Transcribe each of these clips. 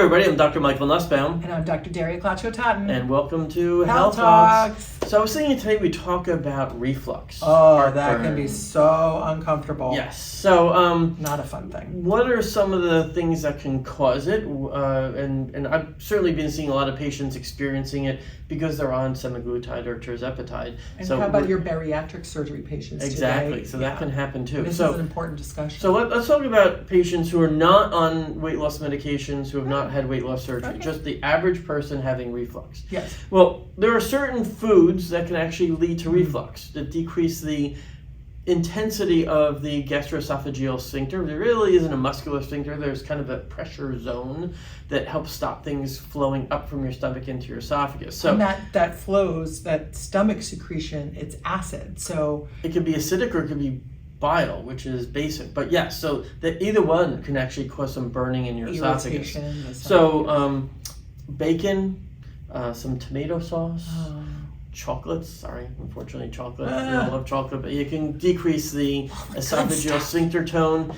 everybody, I'm Dr. Michael Nusbaum. And I'm Dr. Daria Klachko Totten. And welcome to HealthTalks. So I was thinking today we talk about reflux. Oh, that can be so uncomfortable. Yes. So not a fun thing. What are some of the things that can cause it? And I've certainly been seeing a lot of patients experiencing it because they're on semaglutide or tirzepatide. And so how about your bariatric surgery patients exactly. today? So that can happen too. This is an important discussion. So let's talk about patients who are not on weight loss medications, who have not had weight loss surgery, just the average person having reflux. Yes. Well, there are certain foods that can actually lead to reflux that decrease the intensity of the gastroesophageal sphincter. There really isn't a muscular sphincter. There's kind of a pressure zone that helps stop things flowing up from your stomach into your esophagus. So and that flows, that stomach secretion, it's acid. So it could be acidic or it could be bile, which is basic. But yes, so that either one can actually cause some burning in your esophagus. So bacon, some tomato sauce, chocolates, unfortunately chocolate, we don't love chocolate, but you can decrease the esophageal sphincter tone.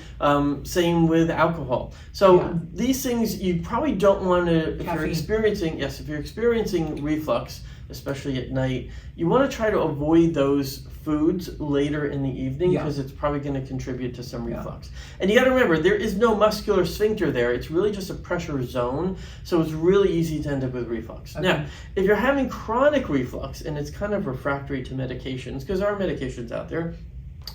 Same with alcohol. So these things you probably don't want to, if you're experiencing reflux, especially at night, you want to try to avoid those foods later in the evening because it's probably going to contribute to some reflux. And you got to remember, there is no muscular sphincter there. It's really just a pressure zone, so it's really easy to end up with reflux. Now, if you're having chronic reflux and it's kind of refractory to medications, because there are medications out there,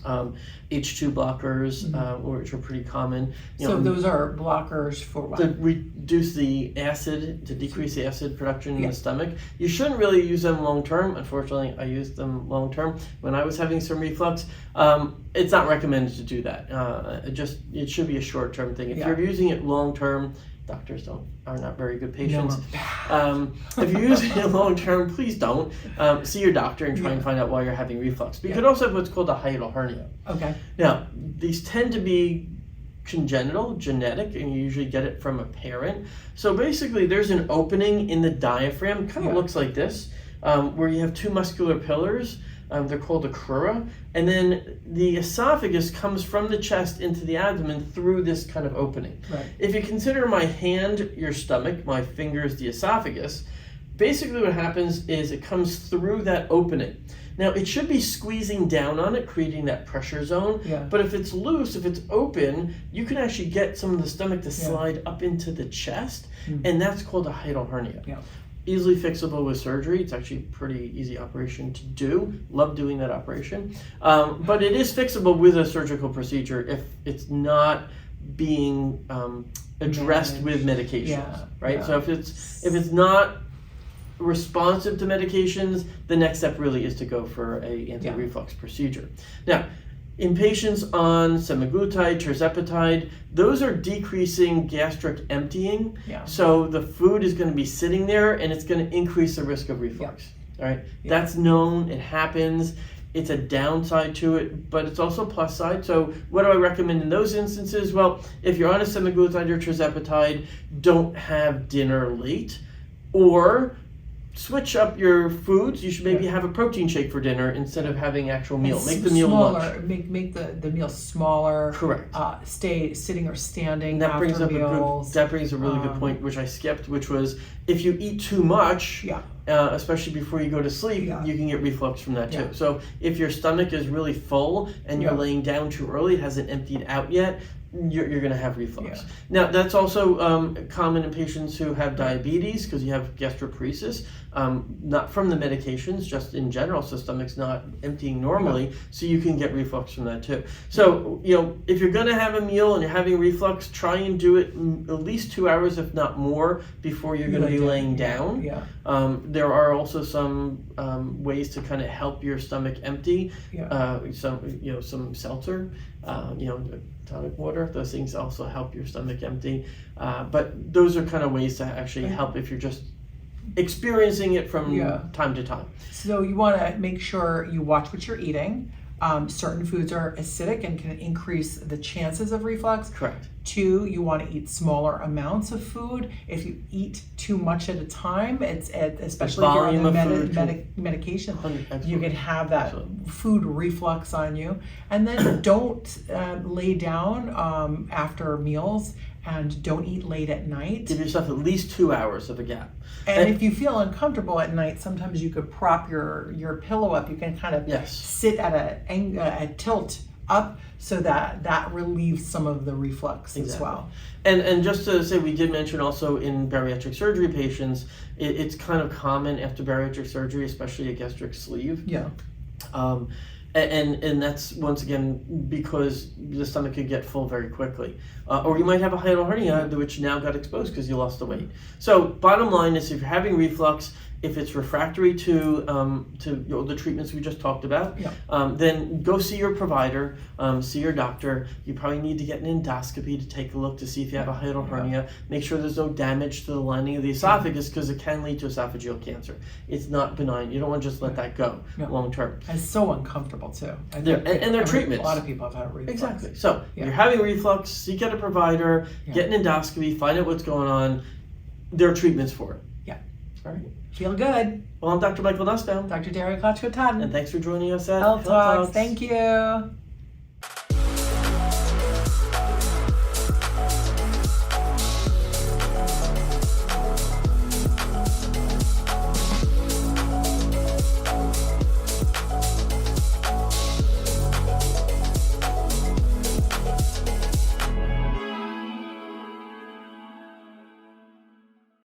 H2 blockers, which are pretty common. So those are blockers for what? To reduce the acid, to decrease the acid production in the stomach. You shouldn't really use them long term. Unfortunately, I used them long term when I was having some reflux. It's not recommended to do that. It should be a short term thing. If you're using it long term, doctors are not very good patients. If you're using it long term, please don't. See your doctor and try and find out why you're having reflux. But you could also have what's called a hiatal hernia. Okay. Now, these tend to be congenital, genetic, and you usually get it from a parent. So basically, there's an opening in the diaphragm, kind of looks like this, where you have two muscular pillars. They're called a crura, and then the esophagus comes from the chest into the abdomen through this kind of opening. Right. If you consider my hand your stomach, my fingers the esophagus, basically what happens is it comes through that opening. Now, it should be squeezing down on it, creating that pressure zone, but if it's loose, if it's open, you can actually get some of the stomach to slide up into the chest, and that's called a hiatal hernia. Easily fixable with surgery. It's actually a pretty easy operation to do. Love doing that operation. But it is fixable with a surgical procedure if it's not being addressed with medications, right? So if it's not responsive to medications, the next step really is to go for a anti-reflux procedure. Now, in patients on semaglutide, tirzepatide, those are decreasing gastric emptying. So the food is going to be sitting there and it's going to increase the risk of reflux. All right, that's known, it happens. It's a downside to it, but it's also a plus side. So what do I recommend in those instances? Well, if you're on a semaglutide or tirzepatide, don't have dinner late, or switch up your foods. You should maybe have a protein shake for dinner instead of having actual meal. Make the meal smaller. lunch. Make the meal smaller. Correct. Stay sitting or standing That after brings up meals. that brings a really good point, which I skipped, which was if you eat too much, especially before you go to sleep, you can get reflux from that too. So if your stomach is really full and you're laying down too early, it hasn't emptied out yet, you're going to have reflux. Now, that's also common in patients who have diabetes because you have gastroparesis, not from the medications, just in general, so stomach's not emptying normally, so you can get reflux from that too. So, if you're going to have a meal and you're having reflux, try and do it at least 2 hours, if not more, before you're going to be laying down. There are also some ways to kind of help your stomach empty. Some seltzer, tonic water, those things also help your stomach empty. But those are kind of ways to actually help if you're just experiencing it from time to time. So you want to make sure you watch what you're eating. certain foods are acidic and can increase the chances of reflux. Correct. 2, you want to eat smaller amounts of food. If you eat too much at a time, especially if you're on the medication, you can have that food reflux on you. And then don't lay down after meals, and don't eat late at night. Give yourself at least 2 hours of a gap. And if you feel uncomfortable at night, sometimes you could prop your pillow up. You can kind of sit at a tilt up, so that relieves some of the reflux as well. And just to say, we did mention also in bariatric surgery patients, it's kind of common after bariatric surgery, especially a gastric sleeve. Yeah. And that's, once again, because the stomach could get full very quickly. Or you might have a hiatal hernia, which now got exposed because you lost the weight. So bottom line is, if you're having reflux, if it's refractory to the treatments we just talked about, then go see your provider, see your doctor. You probably need to get an endoscopy to take a look to see if you have a hiatal hernia. Make sure there's no damage to the lining of the esophagus, because it can lead to esophageal cancer. It's not benign. You don't want to just let that go long term. It's so uncomfortable too. And their treatments. A lot of people have had reflux. Exactly. So if you're having reflux, seek out a provider, get an endoscopy, find out what's going on. There are treatments for it. Yeah. All right. Feel good. Well, I'm Dr. Michael Nusbaum. Dr. Daria, Klachko, Totten. And thanks for joining us at HealthTalks. Thank you.